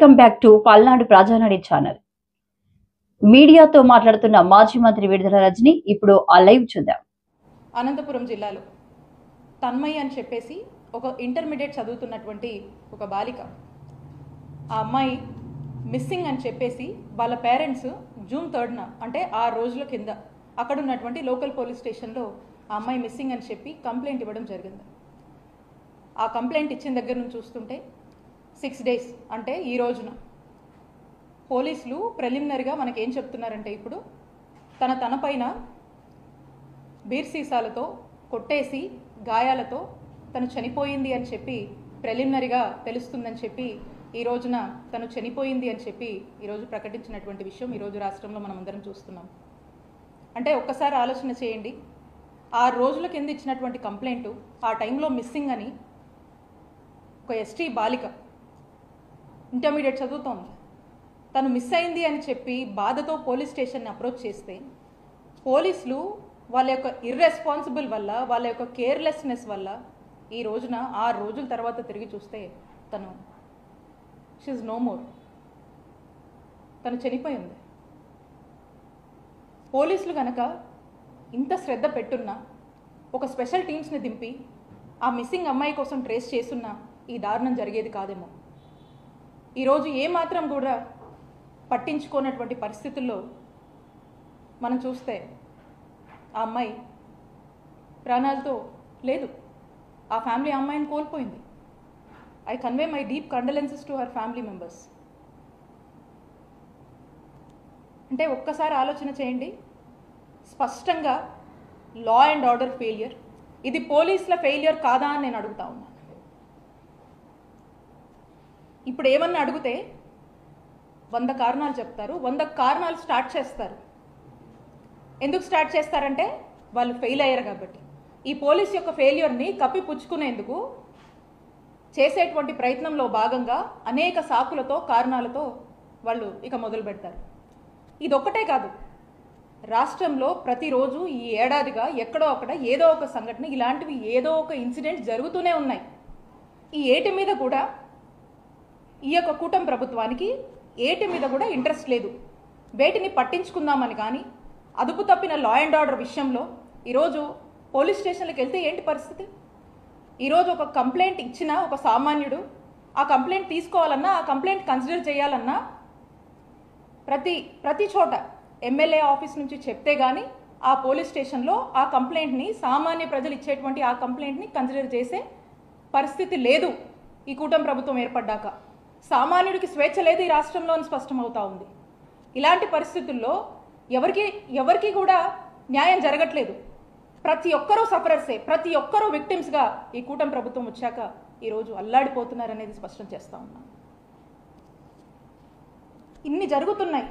Welcome back to Palnadu ప్రజానాడి channel. మీడియాతో మాట్లాడుతున్న మాజీ మంత్రి విడుదల రజని ఇప్పుడు ఆ లైవ్ చూద్దాం. అనంతపురం జిల్లాలో తన్మయ్య అని చెప్పేసి ఒక ఇంటర్మీడియట్ చదువుతున్నటువంటి ఒక బాలిక, ఆ అమ్మాయి మిస్సింగ్ అని చెప్పేసి వాళ్ళ పేరెంట్స్ జూన్ 3న అంటే 6 రోజుల కింద అక్కడ ఉన్నటువంటి లోకల్ పోలీస్ స్టేషన్లో ఆ అమ్మాయి మిస్సింగ్ అని చెప్పి కంప్లైంట్ ఇవ్వడం జరిగింది. ఆ కంప్లైంట్ ఇచ్చిన దగ్గర నుంచి చూస్తుంటే 6 days అంటే ఈ రోజున పోలీసులు ప్రిలిమినరీగా మనకేం చెప్తున్నారంటే, ఇప్పుడు తన పైన బీర్ సీసాలతో కొట్టేసి గాయాలతో తను చనిపోయింది అని చెప్పి ప్రిలిమినరీగా తెలుస్తుందని చెప్పి ఈ రోజున తను చనిపోయింది అని చెప్పి ఈరోజు ప్రకటించినటువంటి విషయం ఈరోజు రాష్ట్రంలో మనం అందరం చూస్తున్నాం. అంటే ఒక్కసారి ఆలోచన చేయండి, 6 రోజుల కింద ఇచ్చినటువంటి కంప్లైంట్ ఆ టైంలో మిస్సింగ్ అని ఒక ఎస్టీ బాలిక ఇంటర్మీడియట్ చదువుతోంది, తను మిస్ అయింది అని చెప్పి బాధతో పోలీస్ స్టేషన్ని అప్రోచ్ చేస్తే పోలీసులు వాళ్ళ యొక్క ఇర్రెస్పాన్సిబుల్ వల్ల, వాళ్ళ యొక్క కేర్లెస్నెస్ వల్ల ఈ రోజున 6 రోజుల తర్వాత తిరిగి చూస్తే తను షీఈ్ నో మోర్, తను చనిపోయింది. పోలీసులు కనుక ఇంత శ్రద్ధ పెట్టున్నా, ఒక స్పెషల్ టీమ్స్ని దింపి ఆ మిస్సింగ్ అమ్మాయి కోసం ట్రేస్ చేస్తున్నా ఈ దారుణం జరిగేది కాదేమో. ఈరోజు ఏమాత్రం కూడా పట్టించుకోనటువంటి పరిస్థితుల్లో మనం చూస్తే ఆ అమ్మాయి ప్రాణాలతో లేదు, ఆ ఫ్యామిలీ అమ్మాయిని కోల్పోయింది. I convey my deep condolences to her family members. అంటే ఒక్కసారి ఆలోచన చేయండి, స్పష్టంగా లా అండ్ ఆర్డర్ ఫెయిలియర్. ఇది పోలీసుల ఫెయిలియర్ కాదా అని నేను అడుగుతా ఉన్నాను. ఇప్పుడు ఏమన్నా అడిగితే 100 కారణాలు చెప్తారు, 100 కారణాలు స్టార్ట్ చేస్తారు. ఎందుకు స్టార్ట్ చేస్తారంటే వాళ్ళు ఫెయిల్ అయ్యారు కాబట్టి. ఈ పోలీస్ యొక్క ఫెయిల్యూర్ని కప్పిపుచ్చుకునేందుకు చేసేటువంటి ప్రయత్నంలో భాగంగా అనేక సాకులతో, కారణాలతో వాళ్ళు ఇక మొదలు పెడతారు. ఇదొక్కటే కాదు, రాష్ట్రంలో ప్రతిరోజు ఈ ఏడాదిగా ఎక్కడో అక్కడ ఏదో ఒక సంఘటన, ఇలాంటివి ఏదో ఒక ఇన్సిడెంట్ జరుగుతూనే ఉన్నాయి. ఈ ఏటి మీద కూడా ఈ యొక్క కూటమి ప్రభుత్వానికి ఏటి మీద కూడా ఇంట్రెస్ట్ లేదు. వేటిని పట్టించుకుందామని కానీ, అదుపు తప్పిన లా అండ్ ఆర్డర్ విషయంలో ఈరోజు పోలీస్ స్టేషన్లకు వెళ్తే ఏంటి పరిస్థితి? ఈరోజు ఒక కంప్లైంట్ ఇచ్చిన ఒక సామాన్యుడు ఆ కంప్లైంట్ తీసుకోవాలన్నా, ఆ కంప్లైంట్ కన్సిడర్ చేయాలన్నా ప్రతి చోట ఎమ్మెల్యే ఆఫీస్ నుంచి చెప్తే కానీ ఆ పోలీస్ స్టేషన్లో ఆ కంప్లైంట్ని, సామాన్య ప్రజలు ఇచ్చేటువంటి ఆ కంప్లైంట్ని కన్సిడర్ చేసే పరిస్థితి లేదు. ఈ కూటమి ప్రభుత్వం ఏర్పడ్డాక సామాన్యుడికి స్వేచ్ఛ లేదు ఈ రాష్ట్రంలో అని స్పష్టమవుతా ఉంది. ఇలాంటి పరిస్థితుల్లో ఎవరికి కూడా న్యాయం జరగట్లేదు. ప్రతి ఒక్కరూ సఫరర్సే, ప్రతి ఒక్కరూ విక్టిమ్స్గా ఈ కూటమి ప్రభుత్వం వచ్చాక ఈరోజు అల్లాడిపోతున్నారనేది స్పష్టం చేస్తూ ఉన్నాం. ఇన్ని జరుగుతున్నాయి.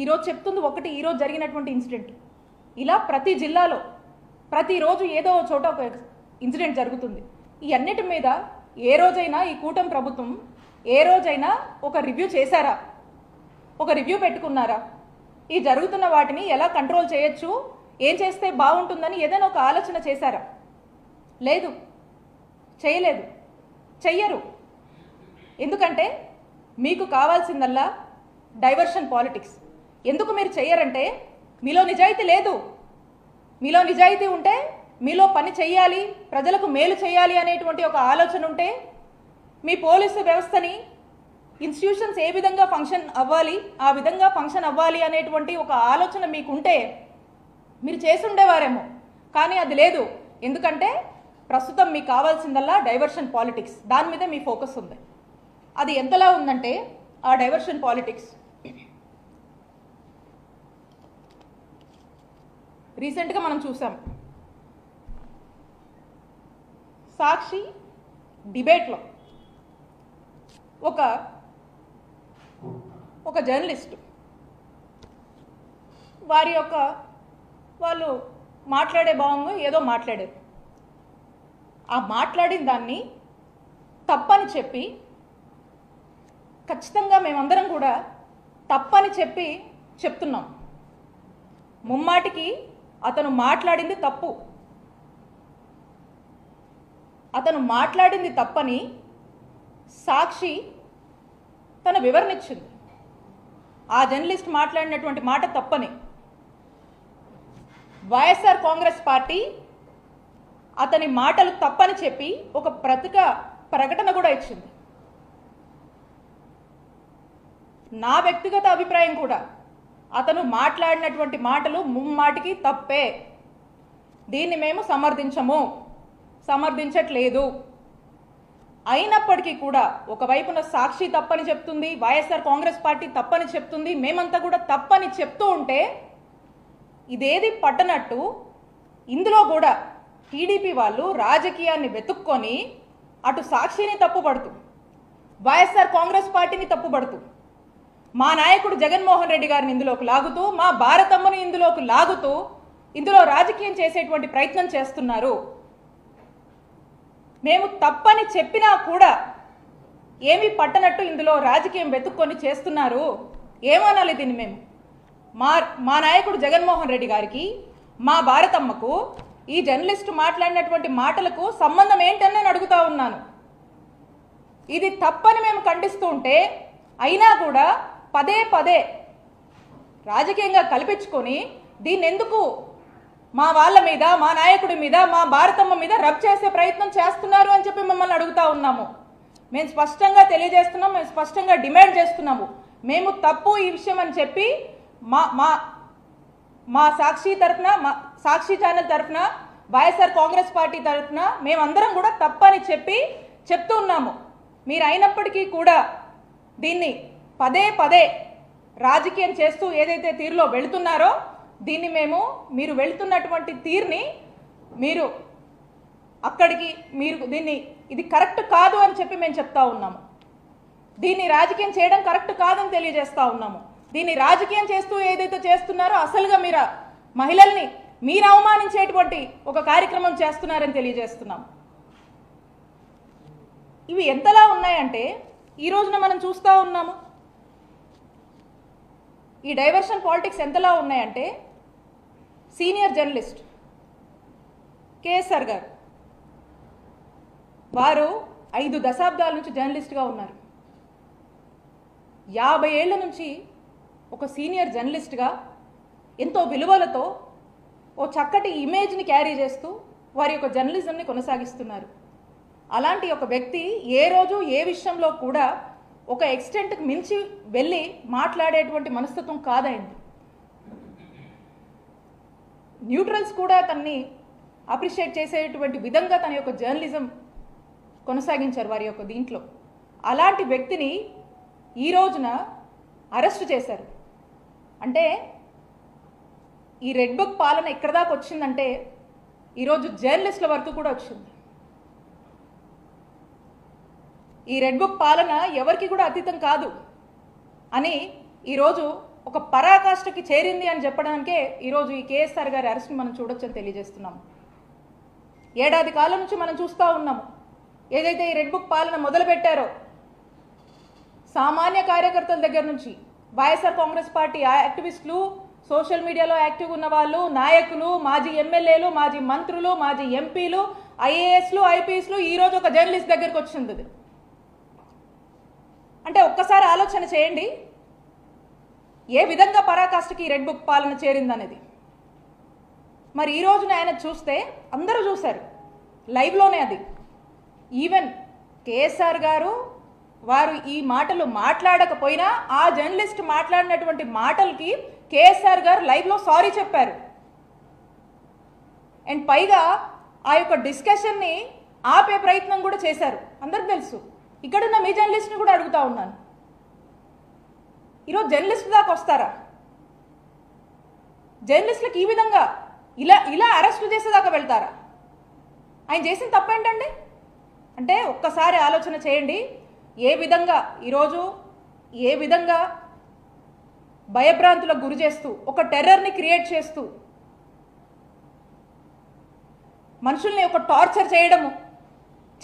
ఈరోజు చెప్తుంది ఒకటి, ఈరోజు జరిగినటువంటి ఇన్సిడెంట్. ఇలా ప్రతి జిల్లాలో ప్రతిరోజు ఏదో చోట ఒక ఇన్సిడెంట్ జరుగుతుంది. ఈ అన్నిటి మీద ఏ రోజైనా ఈ కూటమి ప్రభుత్వం ఏ రోజైనా ఒక రివ్యూ చేశారా? ఒక రివ్యూ పెట్టుకున్నారా? ఈ జరుగుతున్న వాటిని ఎలా కంట్రోల్ చేయొచ్చు, ఏం చేస్తే బాగుంటుందని ఏదైనా ఒక ఆలోచన చేశారా? లేదు, చేయలేదు, చెయ్యరు. ఎందుకంటే మీకు కావాల్సిందల్లా డైవర్షన్ పాలిటిక్స్. ఎందుకు మీరు చెయ్యరంటే మీలో నిజాయితీ లేదు. మీలో నిజాయితీ ఉంటే, మీలో పని చెయ్యాలి, ప్రజలకు మేలు చేయాలి అనేటువంటి ఒక ఆలోచన ఉంటే, మీ పోలీసు వ్యవస్థని, ఇన్స్టిట్యూషన్స్ ఏ విధంగా ఫంక్షన్ అవ్వాలి, ఆ విధంగా ఫంక్షన్ అవ్వాలి అనేటువంటి ఒక ఆలోచన మీకుంటే మీరు చేసి ఉండేవారేమో. కానీ అది లేదు. ఎందుకంటే ప్రస్తుతం మీకు కావాల్సిందల్లా డైవర్షన్ పాలిటిక్స్. దాని మీదే మీ ఫోకస్ ఉంది. అది ఎంతలా ఉందంటే, ఆ డైవర్షన్ పాలిటిక్స్ రీసెంట్గా మనం చూసాం. సాక్షి డిబేట్లో ఒక జర్నలిస్టు వాళ్ళు మాట్లాడే భావంగా ఏదో మాట్లాడారు. ఆ మాట్లాడిన దాన్ని తప్పని చెప్పి, ఖచ్చితంగా మేమందరం కూడా తప్పని చెప్తున్నాం. ముమ్మాటికి అతను మాట్లాడింది తప్పు, అతను మాట్లాడింది తప్పని సాక్షి తన వివరణ ఇచ్చింది. ఆ జర్నలిస్ట్ మాట్లాడినటువంటి మాట తప్పని వైఎస్ఆర్ కాంగ్రెస్ పార్టీ అతని మాటలు తప్పని చెప్పి ఒక ప్రకటన కూడా ఇచ్చింది. నా వ్యక్తిగత అభిప్రాయం కూడా అతను మాట్లాడినటువంటి మాటలు ముమ్మాటికి తప్పే. దీన్ని మేము సమర్థించట్లేదు. అయినప్పటికీ కూడా ఒకవైపున సాక్షి తప్పని చెప్తుంది, వైఎస్ఆర్ కాంగ్రెస్ పార్టీ తప్పని చెప్తుంది, మేమంతా కూడా తప్పని చెప్తూ ఉంటే ఇదేది పట్టనట్టు ఇందులో కూడా టీడీపీ వాళ్ళు రాజకీయాన్ని వెతుక్కొని అటు సాక్షిని తప్పుపడుతూ వైఎస్ఆర్ కాంగ్రెస్ పార్టీని తప్పుపడుతూ మా నాయకుడు జగన్మోహన్ రెడ్డి గారిని ఇందులోకి లాగుతూ మా భారతమ్మను ఇందులోకి లాగుతూ ఇందులో రాజకీయం చేసేటువంటి ప్రయత్నం చేస్తున్నారు. మేము తప్పని చెప్పినా కూడా ఏమీ పట్టనట్టు ఇందులో రాజకీయం వెతుక్కొని చేస్తున్నారు. ఏమనాలి దీన్ని? మేము మా నాయకుడు జగన్మోహన్ రెడ్డి గారికి మా భారతమ్మకు ఈ జర్నలిస్టు మాట్లాడినటువంటి మాటలకు సంబంధం ఏంటని నేను అడుగుతా ఉన్నాను. ఇది తప్పని మేము ఖండిస్తూ ఉంటే అయినా కూడా పదే పదే రాజకీయంగా కల్పించుకొని దీన్ని ఎందుకు మా వాళ్ళ మీద, మా నాయకుడి మీద, మా భారతమ్మ మీద రబ్ చేసే ప్రయత్నం చేస్తున్నారు అని చెప్పి మిమ్మల్ని అడుగుతా ఉన్నాము. మేము స్పష్టంగా తెలియజేస్తున్నాం, మేము స్పష్టంగా డిమాండ్ చేస్తున్నాము. మేము తప్పు ఈ విషయం అని చెప్పి మా సాక్షి తరఫున, మా సాక్షి ఛానల్ తరఫున, వైఎస్ఆర్ కాంగ్రెస్ పార్టీ తరఫున మేమందరం కూడా తప్పని చెప్తూ ఉన్నాము. మీరు అయినప్పటికీ కూడా దీన్ని పదే పదే రాజకీయం చేస్తూ ఏదైతే తీరులో వెళుతున్నారో దీన్ని మీరు వెళుతున్నటువంటి తీరుని దీన్ని ఇది కరెక్ట్ కాదు అని చెప్పి మేము చెప్తా ఉన్నాము. దీన్ని రాజకీయం చేయడం కరెక్ట్ కాదని తెలియజేస్తా ఉన్నాము. దీన్ని రాజకీయం చేస్తూ ఏదైతే చేస్తున్నారో అసలుగా మహిళల్ని మీరు అవమానించేటువంటి ఒక కార్యక్రమం చేస్తున్నారని తెలియజేస్తున్నాం. ఇవి ఎంతలా ఉన్నాయంటే ఈ రోజున మనం చూస్తూ ఉన్నాము. ఈ డైవర్షన్ పాలిటిక్స్ ఎంతలా ఉన్నాయంటే సీనియర్ జర్నలిస్ట్ కేఎస్ఆర్ గారు వారు 5 దశాబ్దాల నుంచి జర్నలిస్ట్గా ఉన్నారు. 50 ఏళ్ల నుంచి ఒక సీనియర్ జర్నలిస్ట్గా ఎంతో విలువలతో ఓ చక్కటి ఇమేజ్ని క్యారీ చేస్తూ వారి యొక్క జర్నలిజంని కొనసాగిస్తున్నారు. అలాంటి ఒక వ్యక్తి ఏ రోజు ఏ విషయంలో కూడా ఒక ఎక్స్టెంట్కి మించి వెళ్ళి మాట్లాడేటువంటి మనస్తత్వం కాదైంది. న్యూట్రల్స్ కూడా తన్ని అప్రిషియేట్ చేసేటువంటి విధంగా తన యొక్క జర్నలిజం కొనసాగించారు వారి యొక్క దీంట్లో. అలాంటి వ్యక్తిని ఈ రోజున అరెస్ట్ చేశారు. అంటే ఈ రెడ్ బుక్ పాలన ఎక్కడ దాకా వచ్చిందంటే ఈరోజు జర్నలిస్టుల వరకు కూడా వచ్చింది. ఈ రెడ్ బుక్ పాలన ఎవరికి కూడా అతీతం కాదు అని ఈరోజు ఒక పరాకాష్ఠకి చేరింది అని చెప్పడానికే ఈరోజు ఈ కేఎస్ఆర్ గారి అరెస్ట్ని మనం చూడొచ్చని తెలియజేస్తున్నాము. ఏడాది కాలం నుంచి మనం చూస్తూ ఉన్నాము. ఏదైతే ఈ రెడ్ బుక్ పాలన మొదలుపెట్టారో సామాన్య కార్యకర్తల దగ్గర నుంచి వైఎస్ఆర్ కాంగ్రెస్ పార్టీ యాక్టివిస్టులు, సోషల్ మీడియాలో యాక్టివ్ ఉన్న వాళ్ళు, నాయకులు, మాజీ ఎమ్మెల్యేలు, మాజీ మంత్రులు, మాజీ ఎంపీలు, ఐఏఎస్లు, ఐపీఎస్లు ఈరోజు ఒక జర్నలిస్ట్ దగ్గరకు వచ్చింది. అంటే ఒక్కసారి ఆలోచన చేయండి ఏ విధంగా పరాకాష్ఠకి రెడ్ బుక్ పాలన చేరిందనేది. మరి ఈ రోజున ఆయన చూస్తే అందరూ చూశారు లైవ్లోనే. అది ఈవెన్ కేఎస్ఆర్ గారు వారు ఈ మాటలు మాట్లాడకపోయినా ఆ జర్నలిస్ట్ మాట్లాడినటువంటి మాటలకి కేఎస్ఆర్ గారు లైవ్లో సారీ చెప్పారు. అండ్ పైగా ఆ యొక్క డిస్కషన్ని ఆపే ప్రయత్నం కూడా చేశారు. అందరికి తెలుసు. ఇక్కడున్న మీ జర్నలిస్ట్ని కూడా అడుగుతా ఉన్నాను, ఈరోజు జర్నలిస్ట్ దాకా వస్తారా? జర్నలిస్టులకు ఈ విధంగా ఇలా అరెస్ట్ చేసేదాకా వెళ్తారా? ఆయన చేసిన తప్పేంటండి? అంటే ఒక్కసారి ఆలోచన చేయండి. ఏ విధంగా భయభ్రాంతులకు గురి చేస్తూ ఒక టెర్రర్ని క్రియేట్ చేస్తూ మనుషుల్ని ఒక టార్చర్ చేయడము,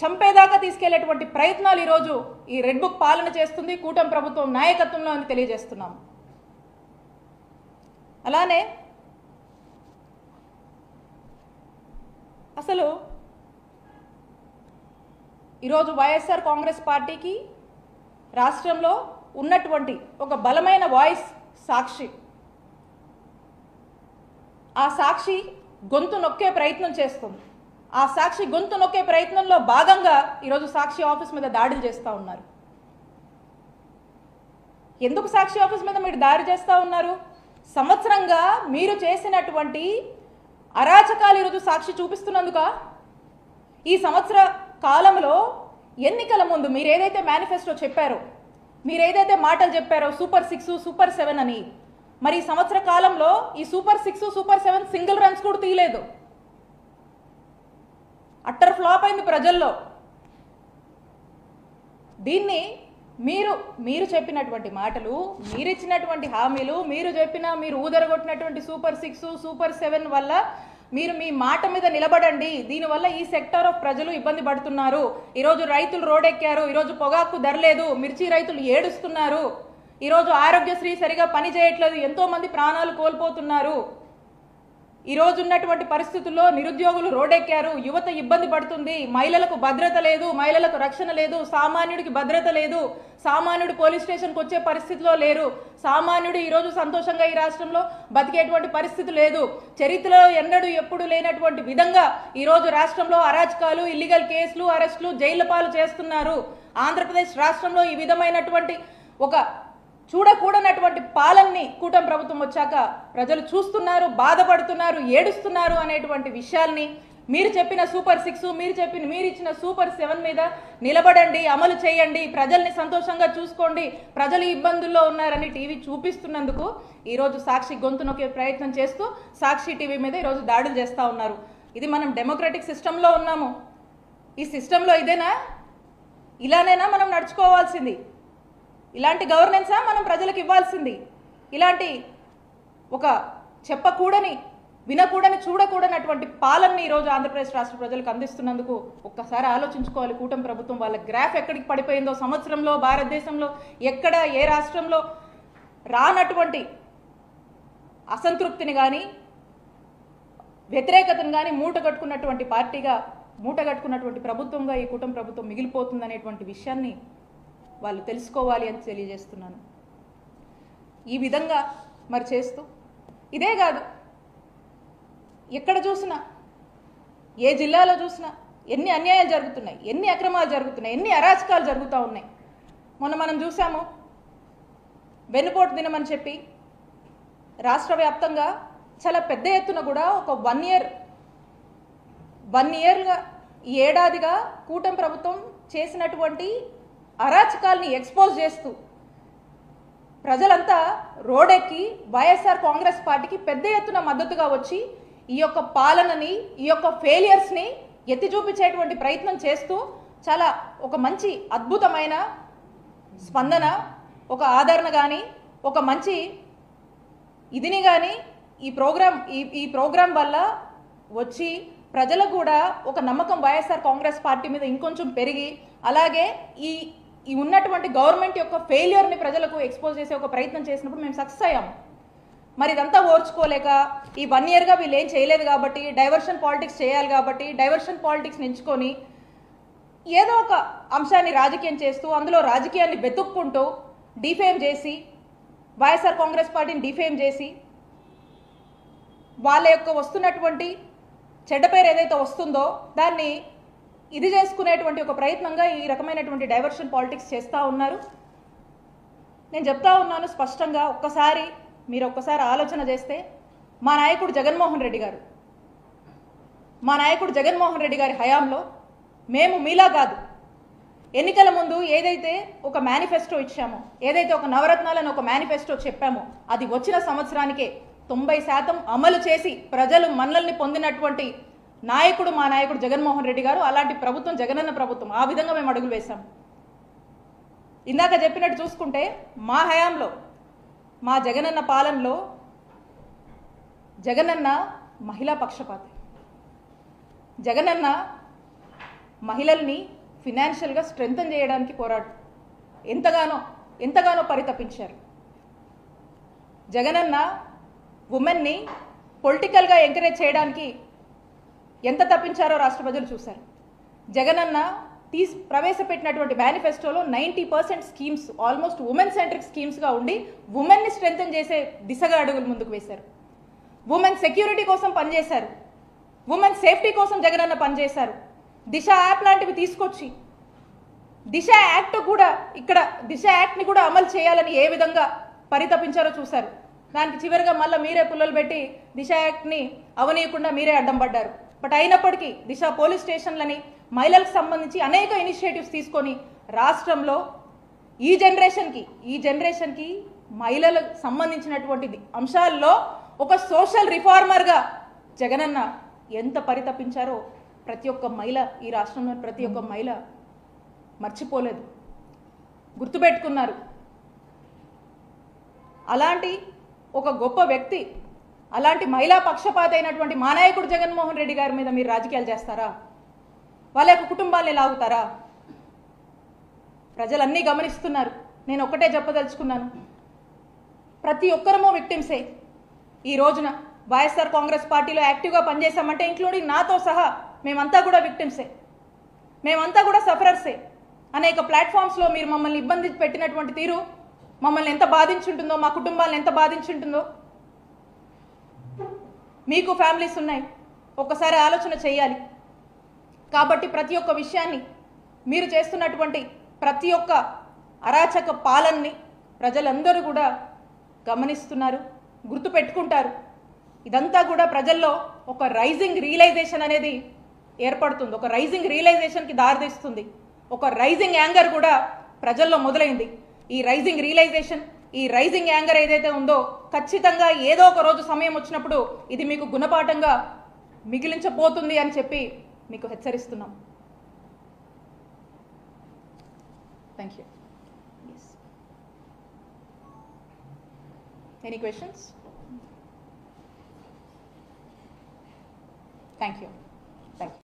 చంపేదాకా తీసుకెళ్లేటువంటి ప్రయత్నాలు ఈరోజు ఈ రెడ్ బుక్ పాలన చేస్తుంది కూటమి ప్రభుత్వం నాయకత్వంలో అని తెలియజేస్తున్నాము. అలానే అసలు ఈరోజు వైఎస్ఆర్ కాంగ్రెస్ పార్టీకి రాష్ట్రంలో ఉన్నటువంటి ఒక బలమైన వాయిస్ సాక్షి. ఆ సాక్షి గొంతు నొక్కే ప్రయత్నం చేస్తుంది. ఆ సాక్షి గొంతు నొక్కే ప్రయత్నంలో భాగంగా ఈరోజు సాక్షి ఆఫీస్ మీద దాడులు చేస్తూ ఉన్నారు. ఎందుకు సాక్షి ఆఫీస్ మీద మీరు దాడి చేస్తూ ఉన్నారు? సంవత్సరంగా మీరు చేసినటువంటి అరాచకాలు ఈరోజు సాక్షి చూపిస్తున్నందుక? ఈ సంవత్సర కాలంలో ఎన్నికల ముందు మీరు ఏదైతే మేనిఫెస్టో చెప్పారో, మీరు ఏదైతే మాటలు చెప్పారో సూపర్ 6 సూపర్ 7 అని, మరి ఈ సంవత్సర కాలంలో ఈ సూపర్ 6 సూపర్ 7 సింగిల్ రన్స్ కూడా తీయలేదు. అట్టర్ ఫ్లాప్ అయింది ప్రజల్లో. దీన్ని మీరు చెప్పినటువంటి మాటలు, మీరు ఇచ్చినటువంటి హామీలు, మీరు ఊదరగొట్టినటువంటి సూపర్ 6 సూపర్ 7 వల్ల మీరు మీ మాట మీద నిలబడండి. దీనివల్ల ఈ సెక్టార్ ఆఫ్ ప్రజలు ఇబ్బంది పడుతున్నారు. ఈరోజు రైతులు రోడ్డెక్కారు. ఈరోజు పొగాకు ధర లేదు. మిర్చి రైతులు ఏడుస్తున్నారు. ఈరోజు ఆరోగ్యశ్రీ సరిగా పని చేయట్లేదు. ఎంతో మంది ప్రాణాలు కోల్పోతున్నారు. ఈరోజు ఉన్నటువంటి పరిస్థితుల్లో నిరుద్యోగులు రోడ్డెక్కారు. యువత ఇబ్బంది పడుతుంది. మహిళలకు భద్రత లేదు, మహిళలకు రక్షణ లేదు, సామాన్యుడికి భద్రత లేదు, సామాన్యుడు పోలీస్ స్టేషన్కి వచ్చే పరిస్థితిలో లేరు, సామాన్యుడు ఈరోజు సంతోషంగా ఈ రాష్ట్రంలో బతికేటువంటి పరిస్థితి లేదు. చరిత్రలో ఎన్నడూ ఎప్పుడు లేనటువంటి విధంగా ఈరోజు రాష్ట్రంలో అరాచకాలు, ఇల్లీగల్ కేసులు, అరెస్టులు, జైళ్ల పాలు చేస్తున్నారు. ఆంధ్రప్రదేశ్ రాష్ట్రంలో ఈ విధమైనటువంటి ఒక చూడకూడనటువంటి పాలనని కూటమి ప్రభుత్వం వచ్చాక ప్రజలు చూస్తున్నారు, బాధపడుతున్నారు, ఏడుస్తున్నారు అనేటువంటి విషయాల్ని మీరు చెప్పిన సూపర్ 6, మీరు ఇచ్చిన సూపర్ 7 మీద నిలబడండి, అమలు చేయండి, ప్రజల్ని సంతోషంగా చూసుకోండి, ప్రజలు ఇబ్బందుల్లో ఉన్నారని టీవీ చూపిస్తున్నందుకు ఈరోజు సాక్షి గొంతు నొక్కే ప్రయత్నం చేస్తూ సాక్షి టీవీ మీద ఈరోజు దాడులు చేస్తూ ఉన్నారు. ఇది మనం డెమోక్రటిక్ సిస్టంలో ఉన్నాము. ఈ సిస్టంలో ఇదేనా? ఇలానేనా మనం నడుచుకోవాల్సింది? ఇలాంటి గవర్నెన్సా మనం ప్రజలకు ఇవ్వాల్సింది? ఇలాంటి ఒక చెప్పకూడని, వినకూడని, చూడకూడనటువంటి పాలనని ఈరోజు ఆంధ్రప్రదేశ్ రాష్ట్ర ప్రజలకు అందిస్తున్నందుకు ఒక్కసారి ఆలోచించుకోవాలి. కూటమి ప్రభుత్వం వాళ్ళ గ్రాఫ్ ఎక్కడికి పడిపోయిందో, సంవత్సరంలో భారతదేశంలో ఎక్కడ ఏ రాష్ట్రంలో రానటువంటి అసంతృప్తిని కానీ వ్యతిరేకతను కానీ మూటగట్టుకున్నటువంటి పార్టీగా, మూటగట్టుకున్నటువంటి ప్రభుత్వంగా ఈ కూటమి ప్రభుత్వం మిగిలిపోతుందనేటువంటి విషయాన్ని వాళ్ళు తెలుసుకోవాలి అని తెలియజేస్తున్నాను. ఈ విధంగా మరి చేస్తూ, ఇదే కాదు, ఎక్కడ చూసినా, ఏ జిల్లాలో చూసినా ఎన్ని అన్యాయాలు జరుగుతున్నాయి, ఎన్ని అక్రమాలు జరుగుతున్నాయి, ఎన్ని అరాచకాలు జరుగుతూ ఉన్నాయి. మొన్న మనం చూసాము, వెన్నుపోటు దినం అని చెప్పి రాష్ట్ర వ్యాప్తంగా చాలా పెద్ద ఎత్తున కూడా ఒక 1 ఇయర్గా ఈ ఏడాదిగా కూటమి ప్రభుత్వం చేసినటువంటి అరాచకాల్ని ఎక్స్పోజ్ చేస్తూ ప్రజలంతా రోడెక్కి వైఎస్ఆర్ కాంగ్రెస్ పార్టీకి పెద్ద ఎత్తున మద్దతుగా వచ్చి ఈ యొక్క పాలనని, ఈ యొక్క ఫెయిలియర్స్ని ఎత్తి చూపించేటువంటి ప్రయత్నం చేస్తూ చాలా ఒక మంచి అద్భుతమైన స్పందన, ఒక ఆదరణ కానీ, ఒక మంచి ఇదిని కానీ ఈ ప్రోగ్రాం వల్ల వచ్చి ప్రజలకు కూడా ఒక నమ్మకం వైఎస్ఆర్ కాంగ్రెస్ పార్టీ మీద ఇంకొంచెం పెరిగి, అలాగే ఈ ఉన్నటువంటి గవర్నమెంట్ యొక్క ఫెయిల్యూర్ని ప్రజలకు ఎక్స్పోజ్ చేసే ఒక ప్రయత్నం చేసినప్పుడు మేము సక్సెస్ అయ్యాము. మరి ఇదంతా ఓర్చుకోలేక ఈ 1 ఇయర్గా వీళ్ళు ఏం చేయలేదు కాబట్టి, డైవర్షన్ పాలిటిక్స్ చేయాలి కాబట్టి డైవర్షన్ పాలిటిక్స్ ఎంచుకొని ఏదో ఒక అంశాన్ని రాజకీయం చేస్తూ, అందులో రాజకీయాన్ని వెతుక్కుంటూ డిఫేమ్ చేసి, వైఎస్ఆర్ కాంగ్రెస్ పార్టీని డిఫేమ్ చేసి, వాళ్ళ యొక్క వస్తున్నటువంటి చెడ్డ పేరు ఏదైతే వస్తుందో దాన్ని ఇది చేసుకునేటువంటి ఒక ప్రయత్నంగా ఈ రకమైనటువంటి డైవర్షన్ పాలిటిక్స్ చేస్తూ ఉన్నారు. నేను చెప్తా ఉన్నాను స్పష్టంగా, మీరు ఒక్కసారి ఆలోచన చేస్తే, మా నాయకుడు జగన్మోహన్ రెడ్డి గారి హయాంలో మేము మీలా కాదు, ఎన్నికల ముందు ఏదైతే ఒక మేనిఫెస్టో ఇచ్చామో, ఏదైతే ఒక నవరత్నాలను ఒక మేనిఫెస్టో చెప్పామో, అది వచ్చిన సంవత్సరానికే 90% అమలు చేసి ప్రజలు మన్నల్ని పొందినటువంటి నాయకుడు మా నాయకుడు జగన్మోహన్ రెడ్డి గారు. అలాంటి ప్రభుత్వం జగనన్న ప్రభుత్వం. ఆ విధంగా మేము అడుగులు వేశాం. ఇందాక చెప్పినట్టు చూసుకుంటే మా హయాంలో, మా జగనన్న పాలనలో జగనన్న మహిళా పక్షపాతి. జగనన్న మహిళల్ని ఫినాన్షియల్గా స్ట్రెంథన్ చేయడానికి ఎంతగానో పరితపించారు. జగనన్న ఉమెన్ని పొలిటికల్గా ఎంకరేజ్ చేయడానికి ఎంత తప్పించారో రాష్ట్ర ప్రజలు చూశారు. జగనన్న ప్రవేశపెట్టినటువంటి మేనిఫెస్టోలో 90% స్కీమ్స్ ఆల్మోస్ట్ ఉమెన్ సెంట్రిక్ స్కీమ్స్గా ఉండి ఉమెన్ని స్ట్రెంథెన్ చేసే దిశగా అడుగులు ముందుకు వేశారు. ఉమెన్ సెక్యూరిటీ కోసం పనిచేశారు. ఉమెన్ సేఫ్టీ కోసం జగనన్న పనిచేశారు. దిశ యాప్ లాంటివి తీసుకొచ్చి దిశ యాక్ట్ కూడా ఇక్కడ దిశ యాక్ట్ని కూడా అమలు చేయాలని ఏ విధంగా పరితపించారో చూశారు. దానికి చివరిగా మళ్ళీ మీరే పుల్లలు పెట్టి దిశ యాక్ట్ని అవనీయకుండా మీరే అడ్డం పడ్డారు. బట్ అయినప్పటికీ దిశ పోలీస్ స్టేషన్లని మహిళలకు సంబంధించి అనేక ఇనిషియేటివ్స్ తీసుకొని రాష్ట్రంలో ఈ జనరేషన్కి మహిళలకు సంబంధించినటువంటి అంశాల్లో ఒక సోషల్ రిఫార్మర్గా జగనన్న ఎంత పరితపించారో ప్రతి ఒక్క మహిళ, ఈ రాష్ట్రంలో ప్రతి ఒక్క మహిళ మర్చిపోలేదు, గుర్తుపెట్టుకున్నారు. అలాంటి ఒక గొప్ప వ్యక్తి, అలాంటి మహిళా పక్షపాత అయినటువంటి మా నాయకుడు జగన్మోహన్ రెడ్డి గారి మీద మీరు రాజకీయాలు చేస్తారా? వాళ్ళ యొక్క కుటుంబాన్ని లాగుతారా? ప్రజలన్నీ గమనిస్తున్నారు. నేను ఒకటే చెప్పదలుచుకున్నాను, ప్రతి ఒక్కరమో విక్టిమ్సే. ఈ రోజున వైఎస్ఆర్ కాంగ్రెస్ పార్టీలో యాక్టివ్గా పనిచేశామంటే ఇంక్లూడింగ్ నాతో సహా మేమంతా కూడా విక్టిమ్సే, మేమంతా కూడా సఫరర్సే. అనేక ప్లాట్ఫామ్స్లో మీరు మమ్మల్ని ఇబ్బంది పెట్టినటువంటి తీరు మమ్మల్ని ఎంత బాధించుంటుందో, మా కుటుంబాలను ఎంత బాధించుంటుందో. మీకు ఫ్యామిలీస్ ఉన్నాయి, ఒక్కసారి ఆలోచన చేయాలి. కాబట్టి ప్రతి ఒక్క విషయాన్ని, మీరు చేస్తున్నటువంటి ప్రతి ఒక్క అరాచక పాలనని ప్రజలందరూ కూడా గమనిస్తున్నారు, గుర్తుపెట్టుకుంటారు. ఇదంతా కూడా ప్రజల్లో ఒక రైజింగ్ రియలైజేషన్ అనేది ఏర్పడుతుంది, ఒక రైజింగ్ రియలైజేషన్కి దారితీస్తుంది. ఒక రైజింగ్ యాంగర్ కూడా ప్రజల్లో మొదలైంది. ఈ రైజింగ్ రియలైజేషన్, ఈ రైజింగ్ యాంగర్ ఏదైతే ఉందో ఖచ్చితంగా ఏదో ఒక రోజు సమయం వచ్చినప్పుడు ఇది మీకు గుణపాఠంగా మిగిలించబోతుంది అని చెప్పి మీకు హెచ్చరిస్తున్నాం. Thank you. Any questions? Thank you.